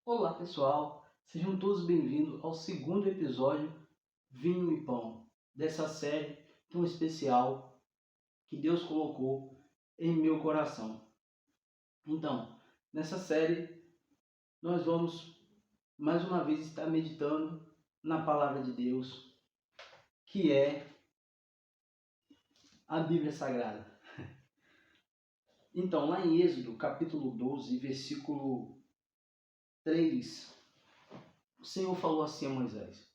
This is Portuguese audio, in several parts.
Olá pessoal, sejam todos bem-vindos ao segundo episódio Vinho e Pão, dessa série tão especial que Deus colocou em meu coração. Então, nessa série nós vamos mais uma vez estar meditando na Palavra de Deus, que é a Bíblia Sagrada. Então, lá em Êxodo, capítulo 12, versículo 3, o Senhor falou assim a Moisés: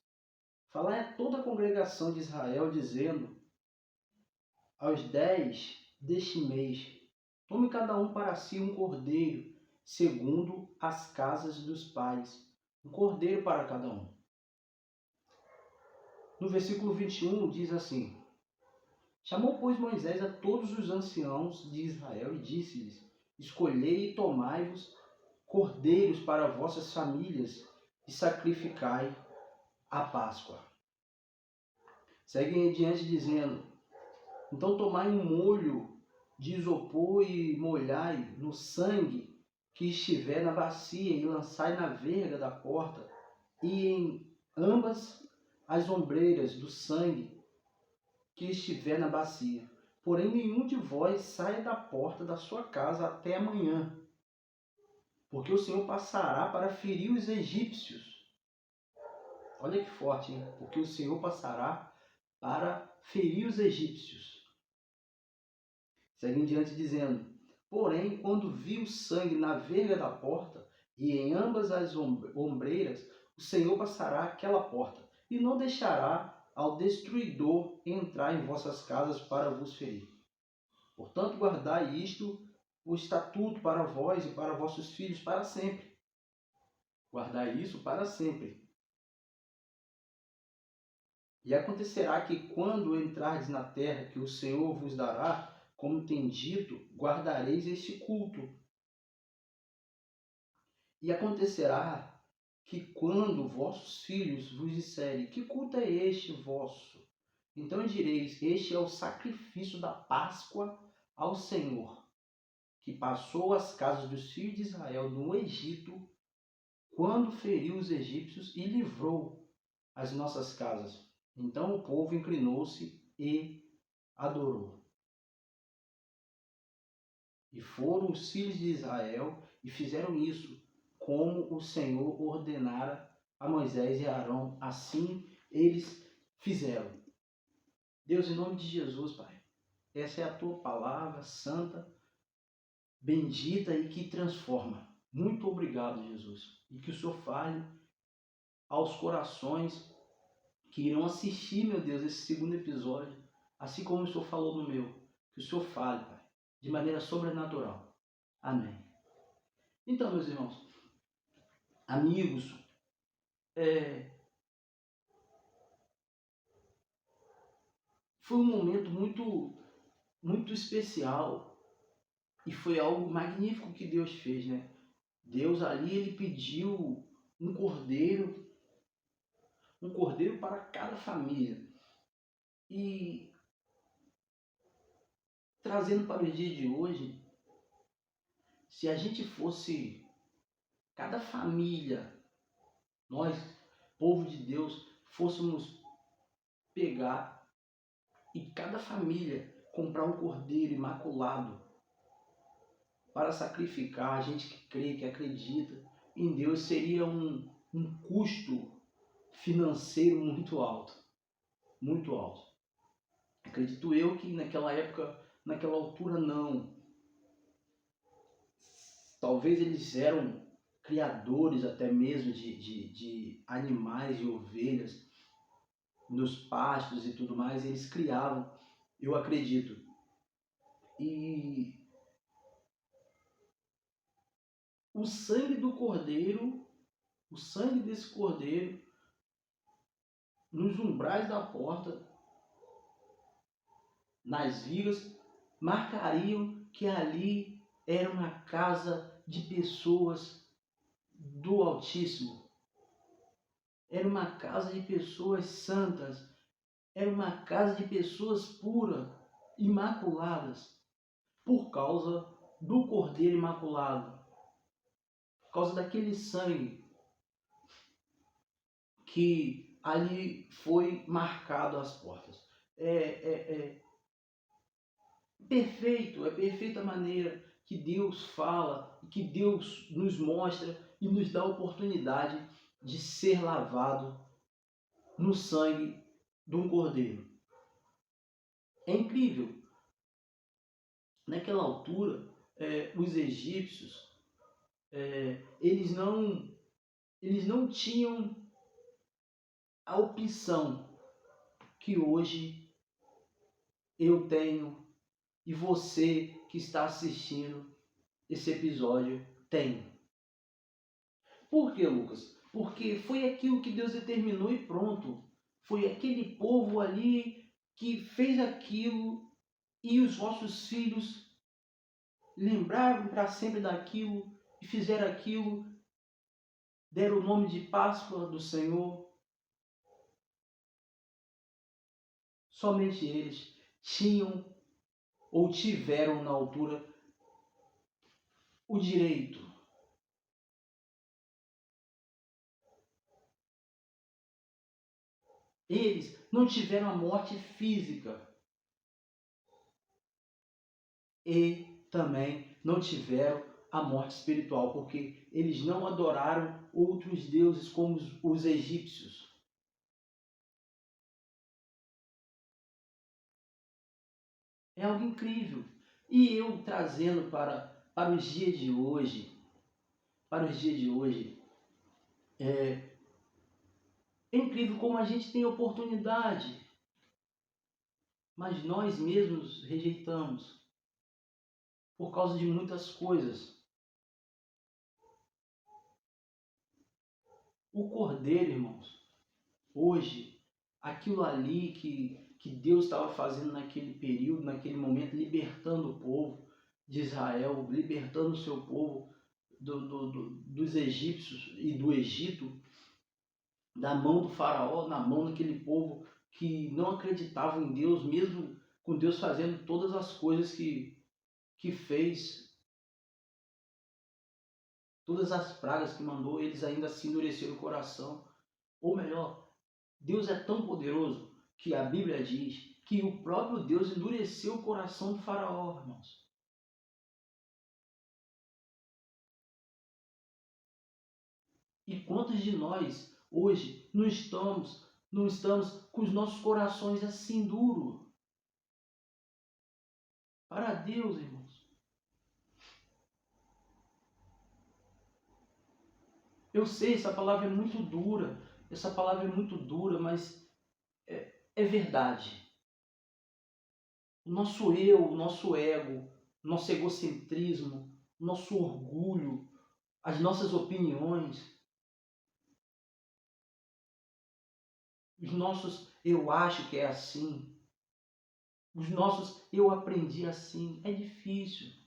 Falai a toda a congregação de Israel, dizendo: Aos 10 deste mês, tome cada um para si um cordeiro, segundo as casas dos pais, um cordeiro para cada um. No versículo 21 diz assim: Chamou, pois, Moisés a todos os anciãos de Israel e disse-lhes: Escolhei e tomai-vos cordeiros para vossas famílias e sacrificai a Páscoa. Seguem adiante dizendo: Então tomai um molho de isopor e molhai no sangue que estiver na bacia e lançai na verga da porta e em ambas as ombreiras do sangue que estiver na bacia. Porém nenhum de vós saia da porta da sua casa até amanhã, porque o Senhor passará para ferir os egípcios. Olha que forte, hein? Porque o Senhor passará para ferir os egípcios. Segue em diante dizendo: Porém, quando vi o sangue na verga da porta e em ambas as ombreiras, o Senhor passará aquela porta e não deixará ao destruidor entrar em vossas casas para vos ferir. Portanto, guardai isto, o estatuto para vós e para vossos filhos para sempre. Guardai isso para sempre. E acontecerá que quando entrardes na terra que o Senhor vos dará, como tem dito, guardareis este culto. E acontecerá que quando vossos filhos vos disserem: Que culto é este vosso? Então direis: Este é o sacrifício da Páscoa ao Senhor, que passou as casas dos filhos de Israel no Egito, quando feriu os egípcios e livrou as nossas casas. Então o povo inclinou-se e adorou. E foram os filhos de Israel e fizeram isso, como o Senhor ordenara a Moisés e a Arão. Assim eles fizeram. Deus, em nome de Jesus, Pai, essa é a Tua palavra santa, bendita e que transforma. Muito obrigado, Jesus. E que o Senhor fale aos corações que irão assistir, meu Deus, esse segundo episódio, assim como o Senhor falou no meu. Que o Senhor fale, Pai, de maneira sobrenatural. Amém. Então, meus irmãos, amigos, foi um momento muito especial e foi algo magnífico que Deus fez, né? Deus ali, ele pediu um cordeiro para cada família. E trazendo para o dia de hoje, se a gente fosse, cada família, nós, povo de Deus, fôssemos pegar e cada família comprar um cordeiro imaculado para sacrificar, a gente que crê, que acredita em Deus, seria um custo financeiro muito alto. Muito alto. Acredito eu que naquela época, naquela altura não. Talvez eles eram criadores até mesmo de animais e ovelhas nos pastos e tudo mais, eles criavam, eu acredito. E o sangue do cordeiro, o sangue desse cordeiro, nos umbrais da porta, nas vigas, marcariam que ali era uma casa de pessoas do Altíssimo. Era uma casa de pessoas santas. Era uma casa de pessoas puras, imaculadas, por causa do Cordeiro Imaculado. por causa daquele sangue que ali foi marcado as portas. É perfeito, é perfeita a maneira que Deus fala, que Deus nos mostra e nos dá a oportunidade de ser lavado no sangue de um cordeiro. É incrível. Naquela altura, os egípcios, eles não tinham a opção que hoje eu tenho e você que está assistindo esse episódio tem. Por que, Lucas? Porque foi aquilo que Deus determinou e pronto. Foi aquele povo ali que fez aquilo e os vossos filhos lembraram para sempre daquilo e fizeram aquilo, deram o nome de Páscoa do Senhor. Somente eles tinham ou tiveram na altura o direito. Eles não tiveram a morte física e também não tiveram a morte espiritual, porque eles não adoraram outros deuses como os egípcios. É algo incrível. E eu trazendo para os dias de hoje, é incrível como a gente tem oportunidade, mas nós mesmos rejeitamos por causa de muitas coisas. O cordeiro, irmãos, hoje, aquilo ali que Deus estava fazendo naquele período, naquele momento, libertando o povo de Israel, libertando o seu povo dos egípcios e do Egito, da mão do faraó, na mão daquele povo que não acreditava em Deus, mesmo com Deus fazendo todas as coisas que fez, todas as pragas que mandou, eles ainda assim endureceram o coração. Ou melhor, Deus é tão poderoso que a Bíblia diz que o próprio Deus endureceu o coração do faraó, irmãos. E quantos de nós hoje não estamos com os nossos corações assim duros? Para Deus, irmãos. Eu sei, essa palavra é muito dura, mas é verdade. O nosso eu, o nosso ego, o nosso egocentrismo, o nosso orgulho, as nossas opiniões, os nossos eu acho que é assim, os nossos eu aprendi assim, é difícil.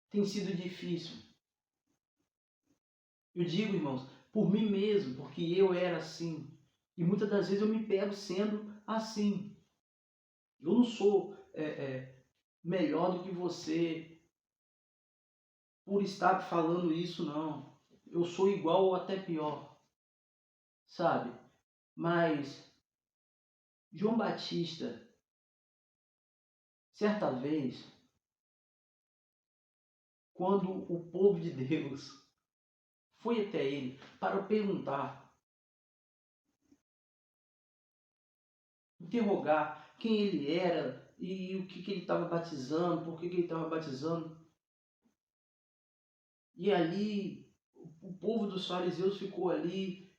Tem sido difícil. Eu digo, irmãos, por mim mesmo, porque eu era assim. E muitas das vezes eu me pego sendo assim. Eu não sou melhor do que você por estar falando isso, não. Eu sou igual ou até pior, sabe? Mas João Batista, certa vez, quando o povo de Deus foi até ele para perguntar, interrogar quem ele era e o que ele estava batizando, por que ele estava batizando. E ali, o povo dos fariseus ficou ali,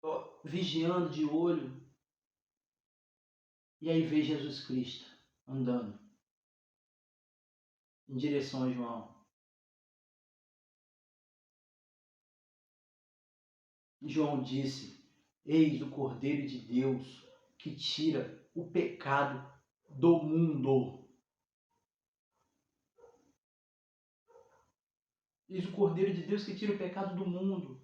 ó, vigiando de olho. E aí veio Jesus Cristo andando em direção a João. E João disse: Eis o Cordeiro de Deus que tira o pecado do mundo. Eis o Cordeiro de Deus que tira o pecado do mundo.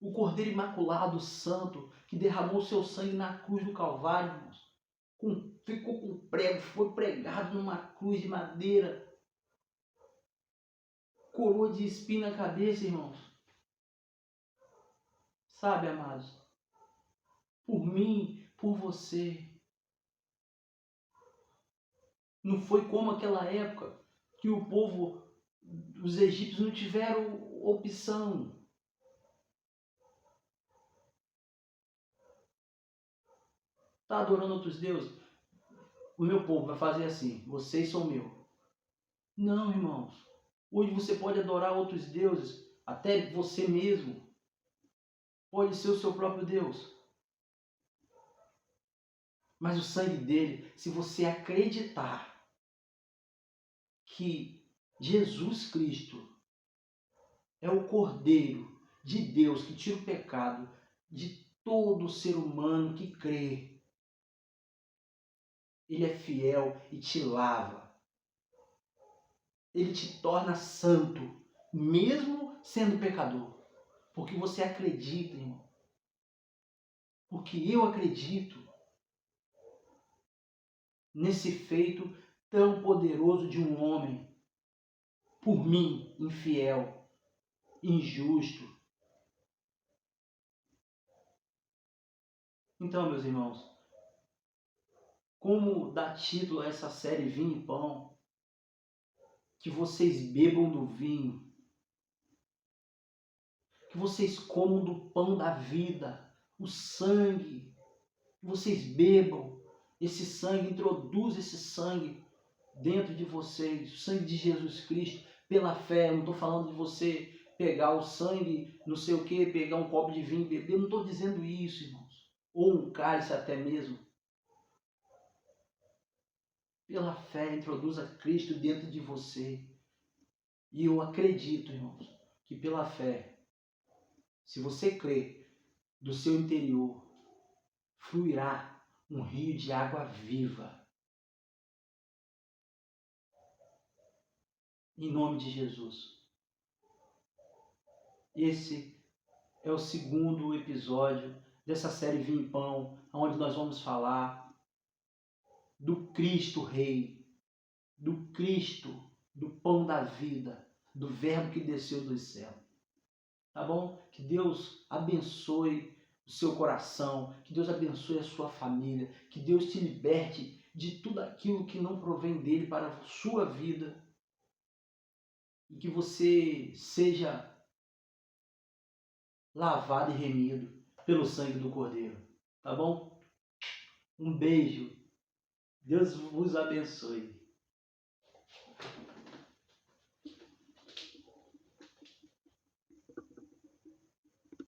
O Cordeiro Imaculado Santo que derramou seu sangue na cruz do Calvário, irmãos, com ficou com prego, foi pregado numa cruz de madeira, coroa de espinho na cabeça, irmãos. Sabe, amados, por mim, por você. Não foi como aquela época que o povo, os egípcios não tiveram opção. Está adorando outros deuses? O meu povo vai fazer assim, vocês são meu. Não, irmãos. Hoje você pode adorar outros deuses, até você mesmo. Pode ser o seu próprio Deus. Mas o sangue dele, se você acreditar que Jesus Cristo é o Cordeiro de Deus que tira o pecado de todo ser humano que crê, ele é fiel e te lava. Ele te torna santo, mesmo sendo pecador. Porque você acredita, irmão. Porque eu acredito nesse feito tão poderoso de um homem, por mim, infiel, injusto. Então, meus irmãos, como dá título a essa série Vinho e Pão, que vocês bebam do vinho, que vocês comam do pão da vida, o sangue, que vocês bebam esse sangue, introduz esse sangue dentro de vocês, o sangue de Jesus Cristo, pela fé. Eu não estou falando de você pegar o sangue, não sei o que, pegar um copo de vinho e beber, eu não estou dizendo isso, irmãos, ou um cálice até mesmo. Pela fé, introduza Cristo dentro de você. E eu acredito, irmãos, que pela fé, se você crê, do seu interior fluirá um rio de água viva. Em nome de Jesus. Esse é o segundo episódio dessa série Vinho e Pão, onde nós vamos falar do Cristo Rei, do Cristo, do pão da vida, do Verbo que desceu do céu. Tá bom? Que Deus abençoe o seu coração, que Deus abençoe a sua família, que Deus te liberte de tudo aquilo que não provém dele para a sua vida e que você seja lavado e remido pelo sangue do Cordeiro. Tá bom? Um beijo. Deus vos abençoe.